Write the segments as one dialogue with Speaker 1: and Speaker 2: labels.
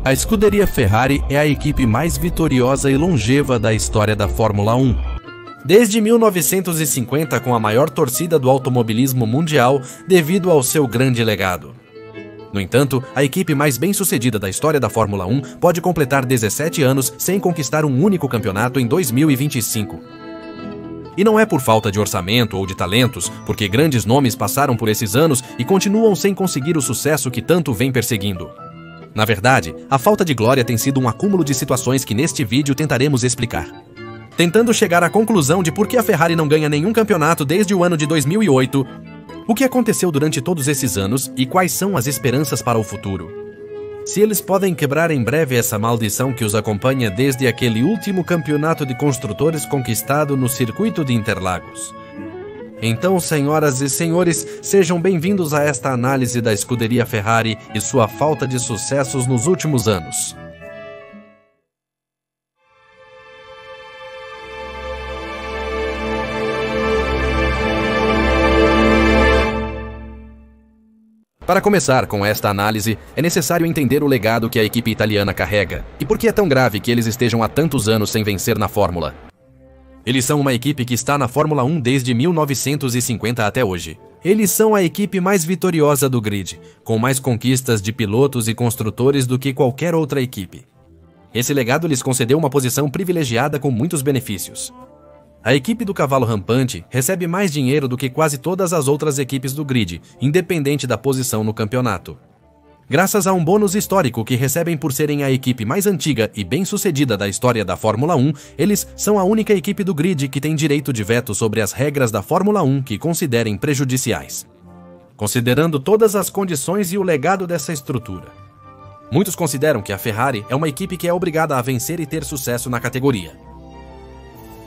Speaker 1: A escuderia Ferrari é a equipe mais vitoriosa e longeva da história da Fórmula 1. Desde 1950, com a maior torcida do automobilismo mundial devido ao seu grande legado. No entanto, a equipe mais bem-sucedida da história da Fórmula 1 pode completar 17 anos sem conquistar um único campeonato em 2025. E não é por falta de orçamento ou de talentos, porque grandes nomes passaram por esses anos e continuam sem conseguir o sucesso que tanto vem perseguindo. Na verdade, a falta de glória tem sido um acúmulo de situações que neste vídeo tentaremos explicar. Tentando chegar à conclusão de por que a Ferrari não ganha nenhum campeonato desde o ano de 2008, o que aconteceu durante todos esses anos e quais são as esperanças para o futuro. Se eles podem quebrar em breve essa maldição que os acompanha desde aquele último campeonato de construtores conquistado no circuito de Interlagos. Então, senhoras e senhores, sejam bem-vindos a esta análise da escuderia Ferrari e sua falta de sucessos nos últimos anos. Para começar com esta análise, é necessário entender o legado que a equipe italiana carrega e por que é tão grave que eles estejam há tantos anos sem vencer na Fórmula. Eles são uma equipe que está na Fórmula 1 desde 1950 até hoje. Eles são a equipe mais vitoriosa do grid, com mais conquistas de pilotos e construtores do que qualquer outra equipe. Esse legado lhes concedeu uma posição privilegiada com muitos benefícios. A equipe do cavalo rampante recebe mais dinheiro do que quase todas as outras equipes do grid, independente da posição no campeonato. Graças a um bônus histórico que recebem por serem a equipe mais antiga e bem-sucedida da história da Fórmula 1, eles são a única equipe do grid que tem direito de veto sobre as regras da Fórmula 1 que considerem prejudiciais. Considerando todas as condições e o legado dessa estrutura. Muitos consideram que a Ferrari é uma equipe que é obrigada a vencer e ter sucesso na categoria.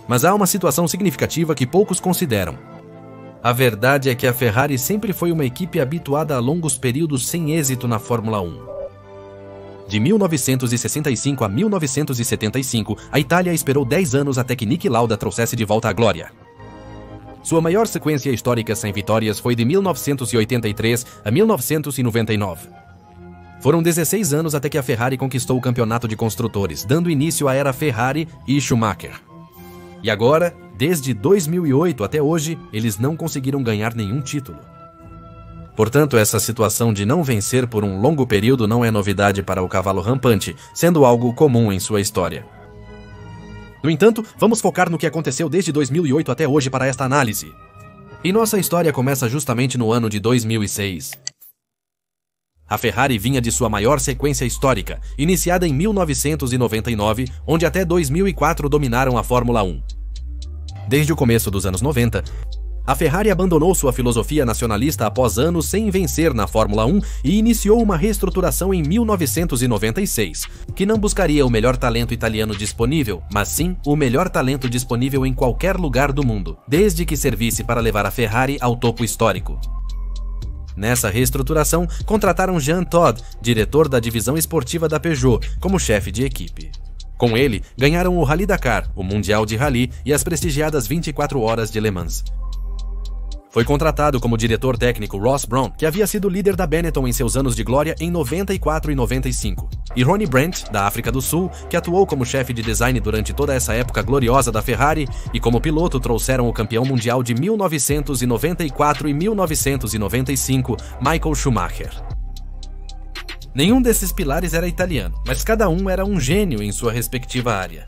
Speaker 1: Mas há uma situação significativa que poucos consideram. A verdade é que a Ferrari sempre foi uma equipe habituada a longos períodos sem êxito na Fórmula 1. De 1965 a 1975, a Itália esperou 10 anos até que Niki Lauda trouxesse de volta a glória. Sua maior sequência histórica sem vitórias foi de 1983 a 1999. Foram 16 anos até que a Ferrari conquistou o campeonato de construtores, dando início à era Ferrari e Schumacher. E agora, desde 2008 até hoje, eles não conseguiram ganhar nenhum título. Portanto, essa situação de não vencer por um longo período não é novidade para o cavalo rampante, sendo algo comum em sua história. No entanto, vamos focar no que aconteceu desde 2008 até hoje para esta análise. E nossa história começa justamente no ano de 2006. A Ferrari vinha de sua maior sequência histórica, iniciada em 1999, onde até 2004 dominaram a Fórmula 1. Desde o começo dos anos 90, a Ferrari abandonou sua filosofia nacionalista após anos sem vencer na Fórmula 1 e iniciou uma reestruturação em 1996, que não buscaria o melhor talento italiano disponível, mas sim o melhor talento disponível em qualquer lugar do mundo, desde que servisse para levar a Ferrari ao topo histórico. Nessa reestruturação, contrataram Jean Todt, diretor da divisão esportiva da Peugeot, como chefe de equipe. Com ele, ganharam o Rally Dakar, o Mundial de Rally e as prestigiadas 24 Horas de Le Mans. Foi contratado como diretor técnico Ross Brawn, que havia sido líder da Benetton em seus anos de glória em 94 e 95. E Ronnie Brandt, da África do Sul, que atuou como chefe de design durante toda essa época gloriosa da Ferrari, e como piloto trouxeram o campeão mundial de 1994 e 1995, Michael Schumacher. Nenhum desses pilares era italiano, mas cada um era um gênio em sua respectiva área.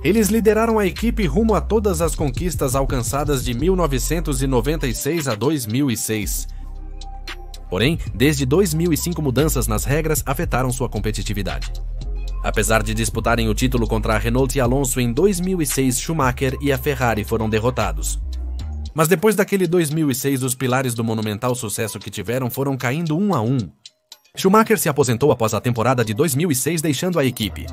Speaker 1: Eles lideraram a equipe rumo a todas as conquistas alcançadas de 1996 a 2006. Porém, desde 2005 mudanças nas regras afetaram sua competitividade. Apesar de disputarem o título contra a Renault e Alonso em 2006, Schumacher e a Ferrari foram derrotados. Mas depois daquele 2006, os pilares do monumental sucesso que tiveram foram caindo um a um. Schumacher se aposentou após a temporada de 2006, deixando a equipe.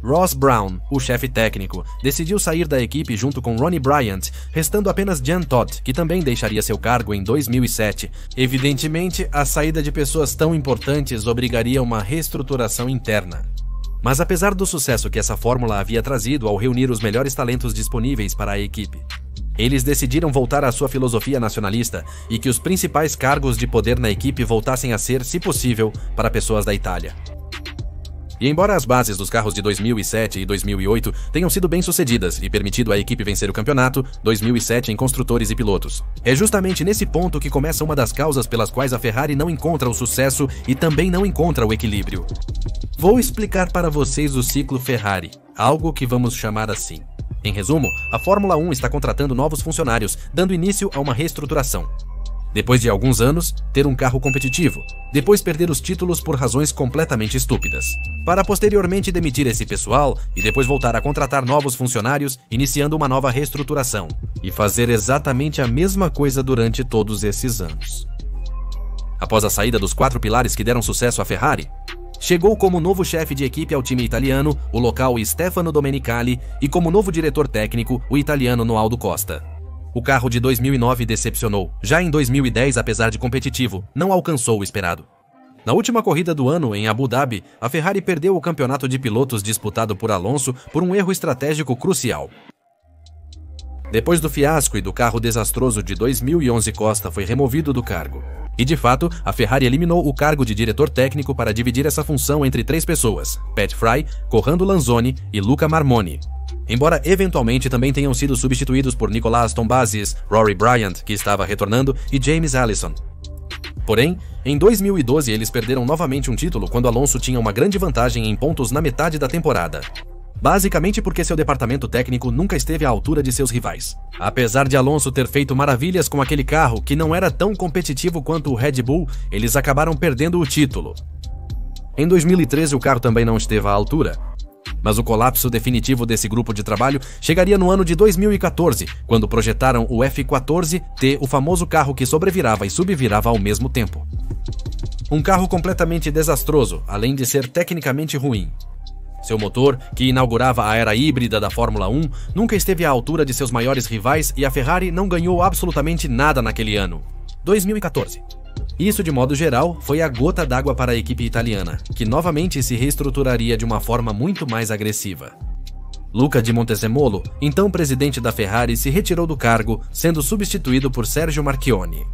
Speaker 1: Ross Brawn, o chefe técnico, decidiu sair da equipe junto com Ronnie Bryant, restando apenas Jean Todt, que também deixaria seu cargo em 2007. Evidentemente, a saída de pessoas tão importantes obrigaria uma reestruturação interna. Mas apesar do sucesso que essa fórmula havia trazido ao reunir os melhores talentos disponíveis para a equipe, eles decidiram voltar à sua filosofia nacionalista e que os principais cargos de poder na equipe voltassem a ser, se possível, para pessoas da Itália. E embora as bases dos carros de 2007 e 2008 tenham sido bem-sucedidas e permitido à equipe vencer o campeonato, 2007 em construtores e pilotos, é justamente nesse ponto que começa uma das causas pelas quais a Ferrari não encontra o sucesso e também não encontra o equilíbrio. Vou explicar para vocês o ciclo Ferrari, algo que vamos chamar assim. Em resumo, a Fórmula 1 está contratando novos funcionários, dando início a uma reestruturação. Depois de alguns anos, ter um carro competitivo, depois perder os títulos por razões completamente estúpidas, para posteriormente demitir esse pessoal e depois voltar a contratar novos funcionários, iniciando uma nova reestruturação, e fazer exatamente a mesma coisa durante todos esses anos. Após a saída dos 4 pilares que deram sucesso à Ferrari, chegou como novo chefe de equipe ao time italiano, o local Stefano Domenicali, e como novo diretor técnico, o italiano Noaldo Costa. O carro de 2009 decepcionou. Já em 2010, apesar de competitivo, não alcançou o esperado. Na última corrida do ano, em Abu Dhabi, a Ferrari perdeu o campeonato de pilotos disputado por Alonso por um erro estratégico crucial. Depois do fiasco e do carro desastroso de 2011, Costa foi removido do cargo. E de fato, a Ferrari eliminou o cargo de diretor técnico para dividir essa função entre 3 pessoas: Pat Fry, Corrado Lanzoni e Luca Marmoni. Embora eventualmente também tenham sido substituídos por Nicolas Tombazis, Rory Bryant, que estava retornando, e James Allison. Porém, em 2012 eles perderam novamente um título quando Alonso tinha uma grande vantagem em pontos na metade da temporada. Basicamente porque seu departamento técnico nunca esteve à altura de seus rivais. Apesar de Alonso ter feito maravilhas com aquele carro que não era tão competitivo quanto o Red Bull, eles acabaram perdendo o título. Em 2013 o carro também não esteve à altura. Mas o colapso definitivo desse grupo de trabalho chegaria no ano de 2014, quando projetaram o F14T, o famoso carro que sobrevirava e subvirava ao mesmo tempo. Um carro completamente desastroso, além de ser tecnicamente ruim. Seu motor, que inaugurava a era híbrida da Fórmula 1, nunca esteve à altura de seus maiores rivais e a Ferrari não ganhou absolutamente nada naquele ano. 2014. Isso, de modo geral, foi a gota d'água para a equipe italiana, que novamente se reestruturaria de uma forma muito mais agressiva. Luca Di Montezemolo, então presidente da Ferrari, se retirou do cargo, sendo substituído por Sergio Marchionne.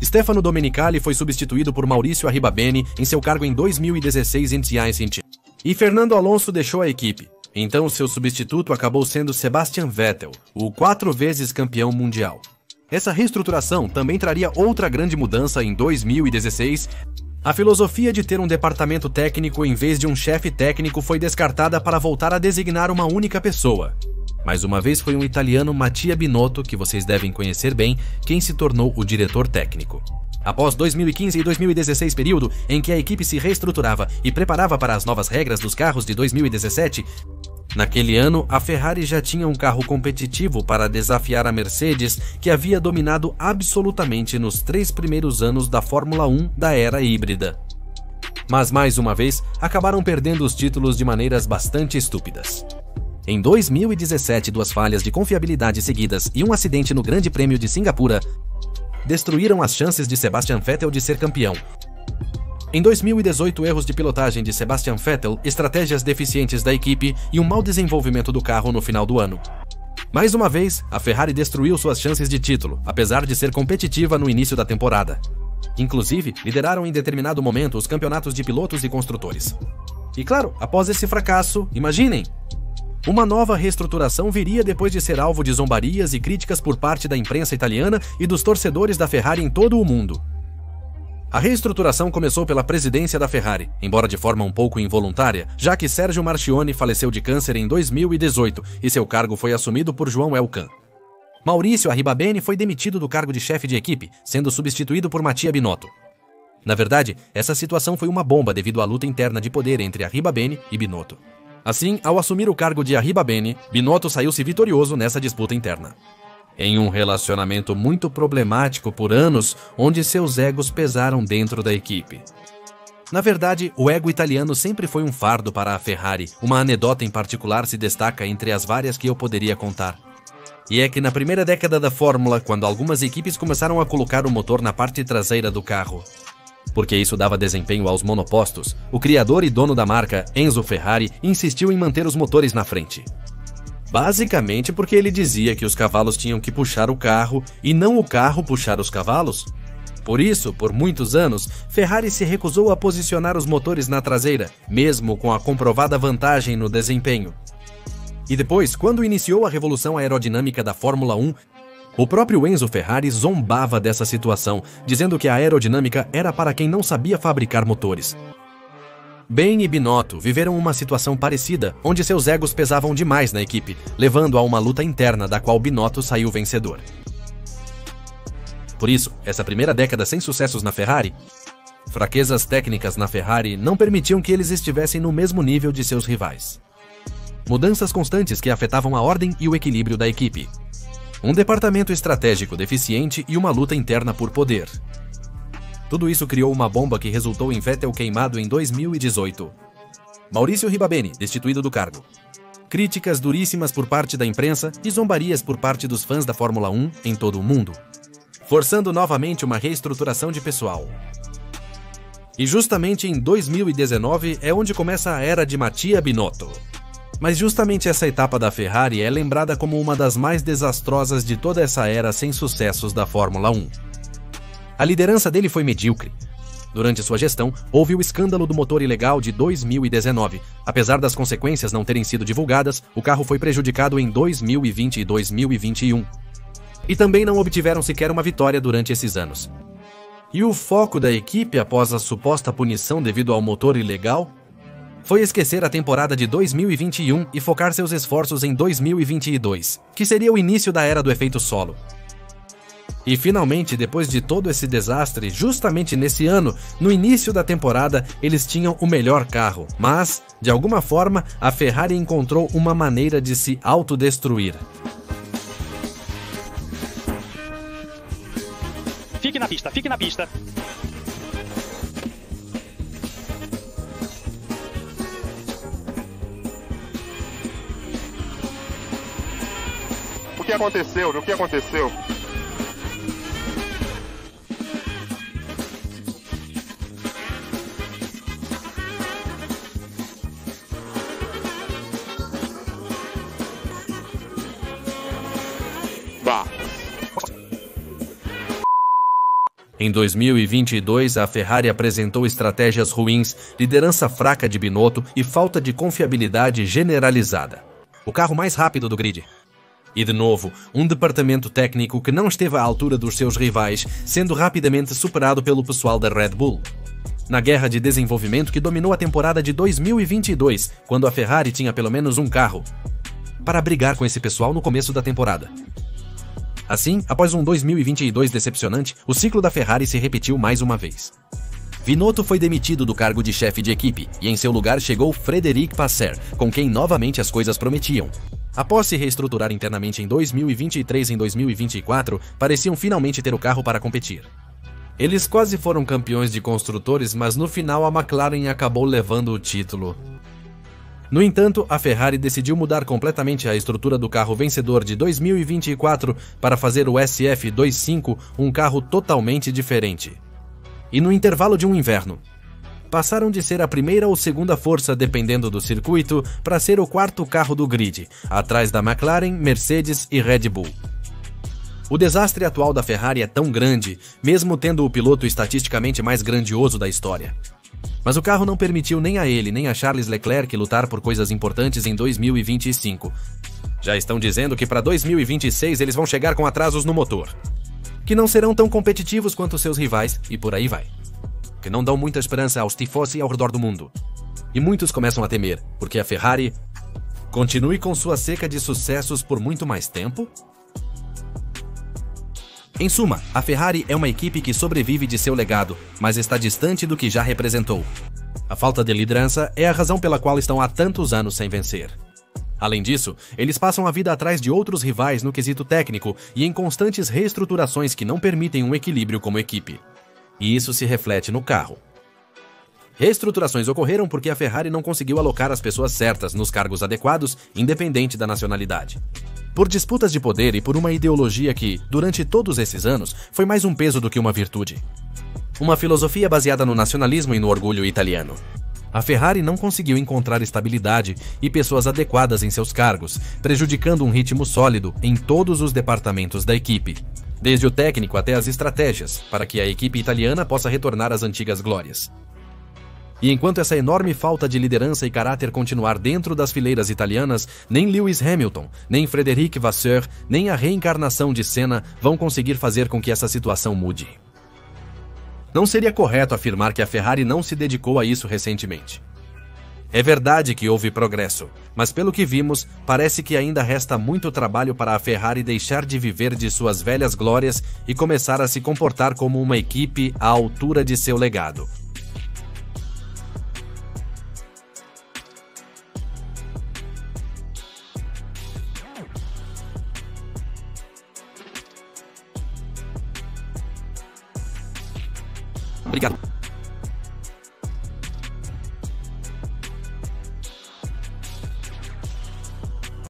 Speaker 1: Stefano Domenicali foi substituído por Maurício Arribabene em seu cargo em 2016 em Tianjin. E Fernando Alonso deixou a equipe. Então seu substituto acabou sendo Sebastian Vettel, o 4 vezes campeão mundial. Essa reestruturação também traria outra grande mudança em 2016. A filosofia de ter um departamento técnico em vez de um chefe técnico foi descartada para voltar a designar uma única pessoa. Mais uma vez foi um italiano, Mattia Binotto, que vocês devem conhecer bem, quem se tornou o diretor técnico. Após 2015 e 2016, período em que a equipe se reestruturava e preparava para as novas regras dos carros de 2017, naquele ano, a Ferrari já tinha um carro competitivo para desafiar a Mercedes, que havia dominado absolutamente nos 3 primeiros anos da Fórmula 1 da era híbrida. Mas mais uma vez, acabaram perdendo os títulos de maneiras bastante estúpidas. Em 2017, 2 falhas de confiabilidade seguidas e um acidente no Grande Prêmio de Singapura destruíram as chances de Sebastian Vettel de ser campeão. Em 2018, erros de pilotagem de Sebastian Vettel, estratégias deficientes da equipe e um mau desenvolvimento do carro no final do ano. Mais uma vez, a Ferrari destruiu suas chances de título, apesar de ser competitiva no início da temporada. Inclusive, lideraram em determinado momento os campeonatos de pilotos e construtores. E claro, após esse fracasso, imaginem! Uma nova reestruturação viria depois de ser alvo de zombarias e críticas por parte da imprensa italiana e dos torcedores da Ferrari em todo o mundo. A reestruturação começou pela presidência da Ferrari, embora de forma um pouco involuntária, já que Sergio Marchionne faleceu de câncer em 2018 e seu cargo foi assumido por João Elkann. Maurício Arribabene foi demitido do cargo de chefe de equipe, sendo substituído por Mattia Binotto. Na verdade, essa situação foi uma bomba devido à luta interna de poder entre Arribabene e Binotto. Assim, ao assumir o cargo de Arribabene, Binotto saiu-se vitorioso nessa disputa interna. Em um relacionamento muito problemático por anos, onde seus egos pesaram dentro da equipe. Na verdade, o ego italiano sempre foi um fardo para a Ferrari. Uma anedota em particular se destaca entre as várias que eu poderia contar. E é que na primeira década da Fórmula, quando algumas equipes começaram a colocar o motor na parte traseira do carro, porque isso dava desempenho aos monopostos, o criador e dono da marca, Enzo Ferrari, insistiu em manter os motores na frente. Basicamente porque ele dizia que os cavalos tinham que puxar o carro e não o carro puxar os cavalos. Por isso, por muitos anos, Ferrari se recusou a posicionar os motores na traseira, mesmo com a comprovada vantagem no desempenho. E depois, quando iniciou a revolução aerodinâmica da Fórmula 1, o próprio Enzo Ferrari zombava dessa situação, dizendo que a aerodinâmica era para quem não sabia fabricar motores. Ben e Binotto viveram uma situação parecida, onde seus egos pesavam demais na equipe, levando a uma luta interna da qual Binotto saiu vencedor. Por isso, essa primeira década sem sucessos na Ferrari, fraquezas técnicas na Ferrari não permitiam que eles estivessem no mesmo nível de seus rivais. Mudanças constantes que afetavam a ordem e o equilíbrio da equipe. Um departamento estratégico deficiente e uma luta interna por poder. Tudo isso criou uma bomba que resultou em Vettel queimado em 2018. Maurício Ribabene, destituído do cargo. Críticas duríssimas por parte da imprensa e zombarias por parte dos fãs da Fórmula 1 em todo o mundo, forçando novamente uma reestruturação de pessoal. E justamente em 2019 é onde começa a era de Mattia Binotto. Mas justamente essa etapa da Ferrari é lembrada como uma das mais desastrosas de toda essa era sem sucessos da Fórmula 1. A liderança dele foi medíocre. Durante sua gestão, houve o escândalo do motor ilegal de 2019. Apesar das consequências não terem sido divulgadas, o carro foi prejudicado em 2020 e 2021. E também não obtiveram sequer uma vitória durante esses anos. E o foco da equipe após a suposta punição devido ao motor ilegal foi esquecer a temporada de 2021 e focar seus esforços em 2022, que seria o início da era do efeito solo. E finalmente, depois de todo esse desastre, justamente nesse ano, no início da temporada, eles tinham o melhor carro, mas, de alguma forma, a Ferrari encontrou uma maneira de se autodestruir.
Speaker 2: Fique na pista, fique na pista.
Speaker 3: O que aconteceu? O que aconteceu? Bah.
Speaker 1: Em 2022, a Ferrari apresentou estratégias ruins, liderança fraca de Binotto e falta de confiabilidade generalizada. O carro mais rápido do grid. E de novo, um departamento técnico que não esteve à altura dos seus rivais, sendo rapidamente superado pelo pessoal da Red Bull. Na guerra de desenvolvimento que dominou a temporada de 2022, quando a Ferrari tinha pelo menos um carro, para brigar com esse pessoal no começo da temporada. Assim, após um 2022 decepcionante, o ciclo da Ferrari se repetiu mais uma vez. Binotto foi demitido do cargo de chefe de equipe, e em seu lugar chegou Frédéric Vasseur, com quem novamente as coisas prometiam. Após se reestruturar internamente em 2023 e em 2024, pareciam finalmente ter o carro para competir. Eles quase foram campeões de construtores, mas no final a McLaren acabou levando o título. No entanto, a Ferrari decidiu mudar completamente a estrutura do carro vencedor de 2024 para fazer o SF25 um carro totalmente diferente. E no intervalo de um inverno, passaram de ser a primeira ou segunda força dependendo do circuito para ser o quarto carro do grid, atrás da McLaren, Mercedes e Red Bull. O desastre atual da Ferrari é tão grande, mesmo tendo o piloto estatisticamente mais grandioso da história. Mas o carro não permitiu nem a ele nem a Charles Leclerc lutar por coisas importantes em 2025. Já estão dizendo que para 2026 eles vão chegar com atrasos no motor, que não serão tão competitivos quanto seus rivais e por aí vai. Que não dão muita esperança aos tifosi ao redor do mundo. E muitos começam a temer, porque a Ferrari continue com sua seca de sucessos por muito mais tempo? Em suma, a Ferrari é uma equipe que sobrevive de seu legado, mas está distante do que já representou. A falta de liderança é a razão pela qual estão há tantos anos sem vencer. Além disso, eles passam a vida atrás de outros rivais no quesito técnico e em constantes reestruturações que não permitem um equilíbrio como equipe. E isso se reflete no carro. Reestruturações ocorreram porque a Ferrari não conseguiu alocar as pessoas certas nos cargos adequados, independente da nacionalidade. Por disputas de poder e por uma ideologia que, durante todos esses anos, foi mais um peso do que uma virtude. Uma filosofia baseada no nacionalismo e no orgulho italiano. A Ferrari não conseguiu encontrar estabilidade e pessoas adequadas em seus cargos, prejudicando um ritmo sólido em todos os departamentos da equipe. desde o técnico até as estratégias, para que a equipe italiana possa retornar às antigas glórias. E enquanto essa enorme falta de liderança e caráter continuar dentro das fileiras italianas, nem Lewis Hamilton, nem Frederic Vasseur, nem a reencarnação de Senna vão conseguir fazer com que essa situação mude. Não seria correto afirmar que a Ferrari não se dedicou a isso recentemente. É verdade que houve progresso, mas pelo que vimos, parece que ainda resta muito trabalho para a Ferrari deixar de viver de suas velhas glórias e começar a se comportar como uma equipe à altura de seu legado. Obrigado.